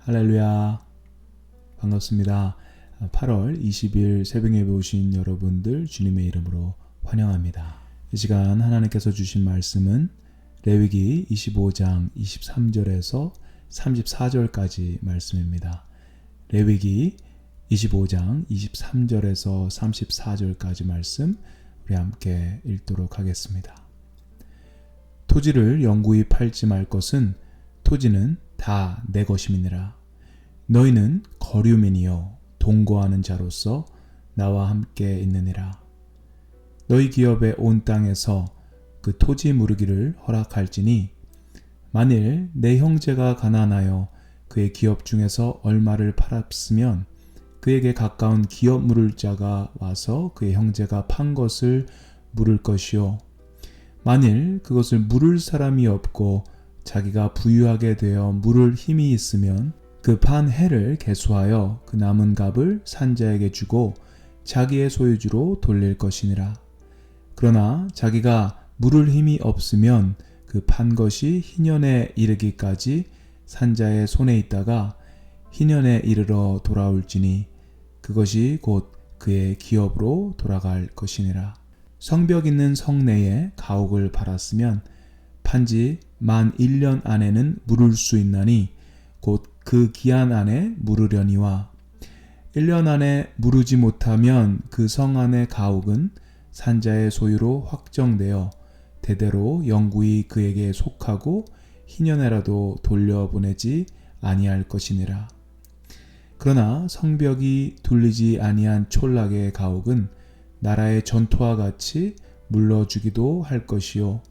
할렐루야, 반갑습니다. 8월 20일 새벽 예배 오신 여러분들 주님의 이름으로 환영합니다. 이 시간 하나님께서 주신 말씀은 레위기 25장 23절에서 34절까지 말씀입니다. 레위기 25장 23절에서 34절까지 말씀 우리 함께 읽도록 하겠습니다. 토지를 영구히 팔지 말 것은 토지는 다 내 것임이니라. 너희는 거류민이요 동거하는 자로서 나와 함께 있느니라. 너희 기업의 온 땅에서 그 토지 무르기를 허락할지니 만일 내 형제가 가난하여 그의 기업 중에서 얼마를 팔았으면 그에게 가까운 기업 물을 자가 와서 그의 형제가 판 것을 물을 것이요 만일 그것을 물을 사람이 없고 자기가 부유하게 되어 물을 힘이 있으면 그 판 해를 계수하여 그 남은 값을 산자에게 주고 자기의 소유주로 돌릴 것이니라. 그러나 자기가 물을 힘이 없으면 그 판 것이 희년에 이르기까지 산자의 손에 있다가 희년에 이르러 돌아올지니 그것이 곧 그의 기업으로 돌아갈 것이니라. 성벽 있는 성내에 가옥을 팔았으면 판지 만 1년 안에는 물을 수 있나니 곧 그 기한 안에 물으려니와 1년 안에 물으지 못하면 그 성 안의 가옥은 산자의 소유로 확정되어 대대로 영구히 그에게 속하고 희년에라도 돌려보내지 아니할 것이니라. 그러나 성벽이 둘리지 아니한 촌락의 가옥은 나라의 전토와 같이 물러주기도 할 것이요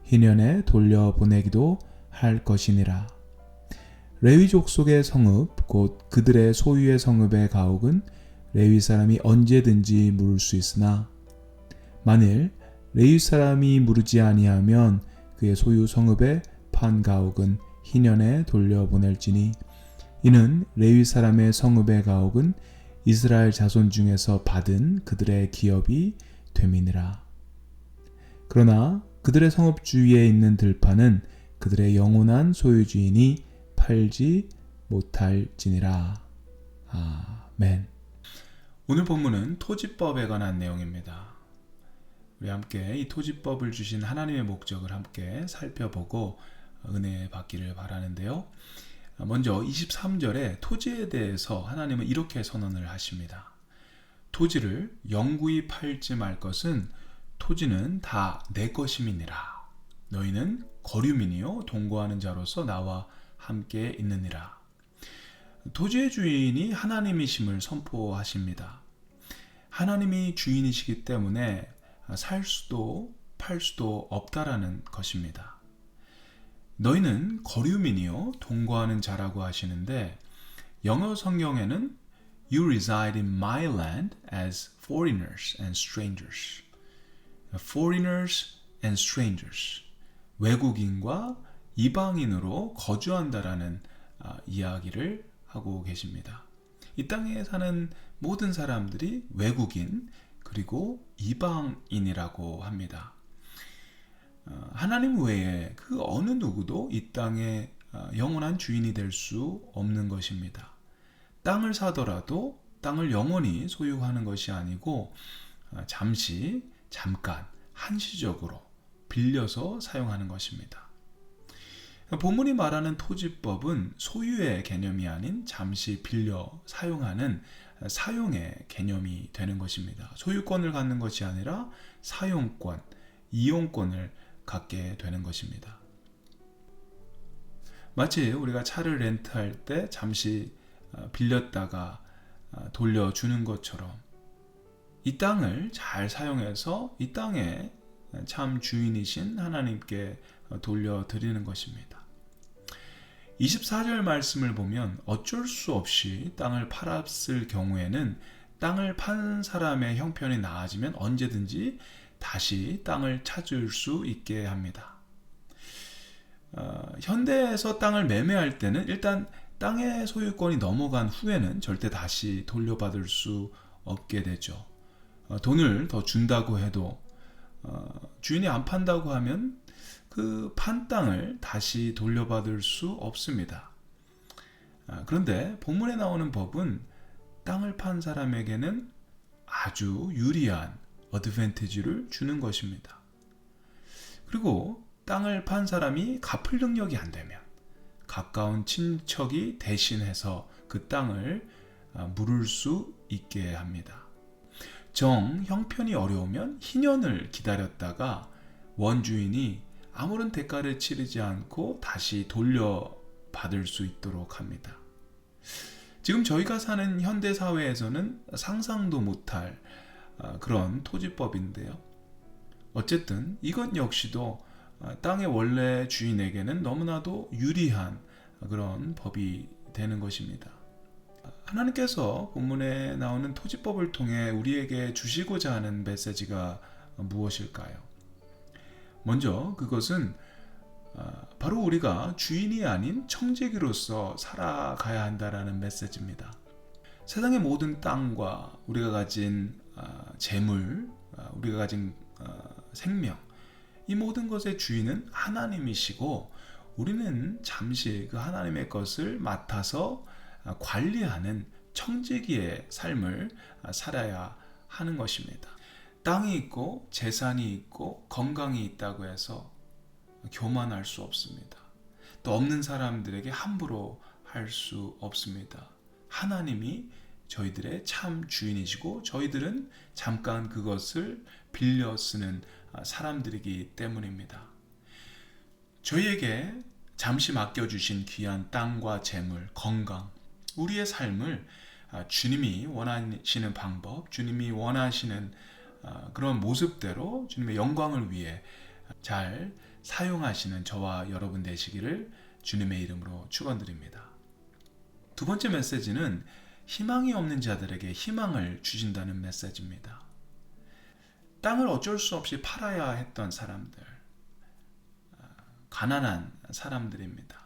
희년에 돌려보내기도 할 것이니라. 레위 족속의 성읍 곧 그들의 소유의 성읍의 가옥은 레위 사람이 언제든지 물을 수 있으나 만일 레위 사람이 물으지 아니하면 그의 소유 성읍의 판 가옥은 희년에 돌려보낼지니 이는 레위 사람의 성읍의 가옥은 이스라엘 자손 중에서 받은 그들의 기업이 됨이니라. 그러나 그들의 성읍 주위에 있는 들판은 그들의 영원한 소유주인이 팔지 못할지니라. 아멘. 오늘 본문은 토지법에 관한 내용입니다. 우리 함께 이 토지법을 주신 하나님의 목적을 함께 살펴보고 은혜 받기를 바라는데요. 먼저 23절에 토지에 대해서 하나님은 이렇게 선언을 하십니다. 토지를 영구히 팔지 말 것은 토지는 다 내 것임이니라. 너희는 거류민이요 동거하는 자로서 나와 함께 있느니라. 토지의 주인이 하나님이심을 선포하십니다. 하나님이 주인이시기 때문에 살 수도 팔 수도 없다라는 것입니다. 너희는 거류민이요 동거하는 자라고 하시는데 영어 성경에는 You reside in my land as foreigners and strangers. Foreigners and strangers. 외국인과 이방인으로 거주한다라는 이야기를 하고 계십니다. 이 땅에 사는 모든 사람들이 외국인 그리고 이방인이라고 합니다. 하나님 외에 그 어느 누구도 이 땅에 영원한 주인이 될 수 없는 것입니다. 땅을 사더라도 땅을 영원히 소유하는 것이 아니고 잠깐 한시적으로 빌려서 사용하는 것입니다. 본문이 말하는 토지법은 소유의 개념이 아닌 잠시 빌려 사용하는 사용의 개념이 되는 것입니다. 소유권을 갖는 것이 아니라 사용권, 이용권을 갖게 되는 것입니다. 마치 우리가 차를 렌트할 때 잠시 빌렸다가 돌려주는 것처럼 이 땅을 잘 사용해서 이 땅에 참 주인이신 하나님께 돌려드리는 것입니다. 24절 말씀을 보면 어쩔 수 없이 땅을 팔았을 경우에는 땅을 판 사람의 형편이 나아지면 언제든지 다시 땅을 찾을 수 있게 합니다. 현대에서 땅을 매매할 때는 일단 땅의 소유권이 넘어간 후에는 절대 다시 돌려받을 수 없게 되죠. 돈을 더 준다고 해도 주인이 안 판다고 하면 그 판 땅을 다시 돌려받을 수 없습니다. 그런데 본문에 나오는 법은 땅을 판 사람에게는 아주 유리한 어드밴티지를 주는 것입니다. 그리고 땅을 판 사람이 갚을 능력이 안 되면 가까운 친척이 대신해서 그 땅을 물을 수 있게 합니다. 정 형편이 어려우면 희년을 기다렸다가 원주인이 아무런 대가를 치르지 않고 다시 돌려받을 수 있도록 합니다. 지금 저희가 사는 현대 사회에서는 상상도 못할 그런 토지법인데요. 어쨌든 이것 역시도 땅의 원래 주인에게는 너무나도 유리한 그런 법이 되는 것입니다. 하나님께서 본문에 나오는 토지법을 통해 우리에게 주시고자 하는 메시지가 무엇일까요? 먼저 그것은 바로 우리가 주인이 아닌 청지기로서 살아가야 한다라는 메시지입니다. 세상의 모든 땅과 우리가 가진 재물, 우리가 가진 생명, 이 모든 것의 주인은 하나님이시고 우리는 잠시 그 하나님의 것을 맡아서 관리하는 청지기의 삶을 살아야 하는 것입니다. 땅이 있고 재산이 있고 건강이 있다고 해서 교만할 수 없습니다. 또 없는 사람들에게 함부로 할 수 없습니다. 하나님이 저희들의 참 주인이시고 저희들은 잠깐 그것을 빌려 쓰는 사람들이기 때문입니다. 저희에게 잠시 맡겨주신 귀한 땅과 재물, 건강, 우리의 삶을 주님이 원하시는 방법, 주님이 원하시는 그런 모습대로 주님의 영광을 위해 잘 사용하시는 저와 여러분 되시기를 주님의 이름으로 축원드립니다. 두 번째 메시지는 희망이 없는 자들에게 희망을 주신다는 메시지입니다. 땅을 어쩔 수 없이 팔아야 했던 사람들, 가난한 사람들입니다.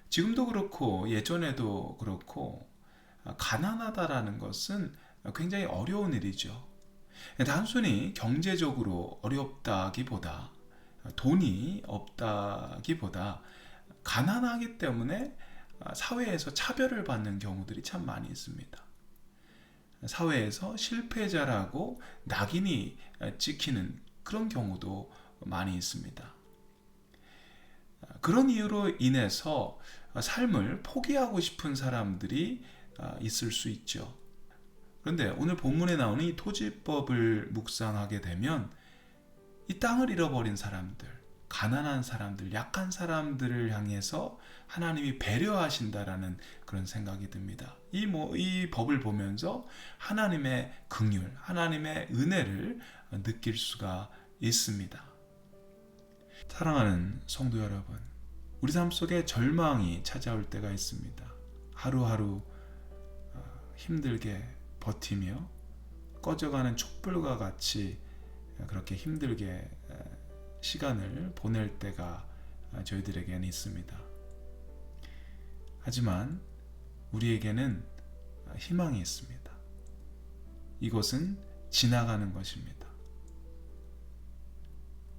지금도 그렇고 예전에도 그렇고 가난하다라는 것은 굉장히 어려운 일이죠. 단순히 경제적으로 어렵다기보다 돈이 없다기보다 가난하기 때문에 사회에서 차별을 받는 경우들이 참 많이 있습니다. 사회에서 실패자라고 낙인이 찍히는 그런 경우도 많이 있습니다. 그런 이유로 인해서 삶을 포기하고 싶은 사람들이 있을 수 있죠. 그런데 오늘 본문에 나오는 이 토지법을 묵상하게 되면 이 땅을 잃어버린 사람들, 가난한 사람들, 약한 사람들을 향해서 하나님이 배려하신다라는 그런 생각이 듭니다. 이 법을 보면서 하나님의 긍휼, 하나님의 은혜를 느낄 수가 있습니다. 사랑하는 성도 여러분, 우리 삶 속에 절망이 찾아올 때가 있습니다. 하루하루 힘들게 버티며 꺼져가는 촛불과 같이 그렇게 힘들게 시간을 보낼 때가 저희들에게는 있습니다. 하지만 우리에게는 희망이 있습니다. 이것은 지나가는 것입니다.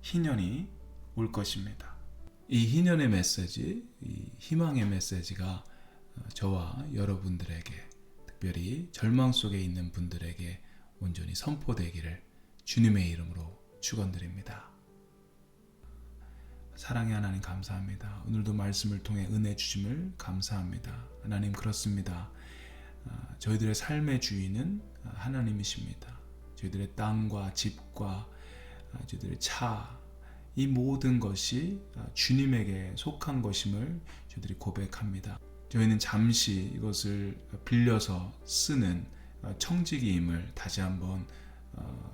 희년이 올 것입니다. 이 희년의 메시지, 이 희망의 메시지가 저와 여러분들에게, 특별히 절망 속에 있는 분들에게 온전히 선포되기를 주님의 이름으로 축원드립니다. 사랑의 하나님 감사합니다. 오늘도 말씀을 통해 은혜 주심을 감사합니다. 하나님 그렇습니다. 저희들의 삶의 주인은 하나님이십니다. 저희들의 땅과 집과 저희들의 차, 이 모든 것이 주님에게 속한 것임을 저희들이 고백합니다. 저희는 잠시 이것을 빌려서 쓰는 청지기임을 다시 한번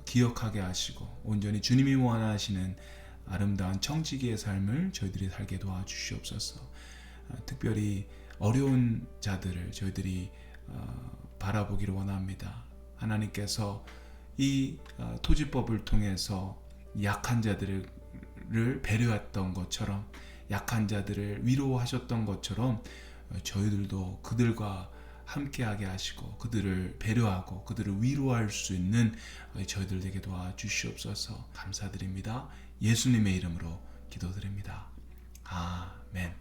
기억하게 하시고 온전히 주님이 원하시는 아름다운 청지기의 삶을 저희들이 살게 도와주시옵소서. 특별히 어려운 자들을 저희들이 바라보기를 원합니다. 하나님께서 이 토지법을 통해서 약한 자들을 배려했던 것처럼, 약한 자들을 위로하셨던 것처럼 저희들도 그들과 함께하게 하시고 그들을 배려하고 그들을 위로할 수 있는 저희들 되게 도와주시옵소서. 감사드립니다. 예수님의 이름으로 기도드립니다. 아멘.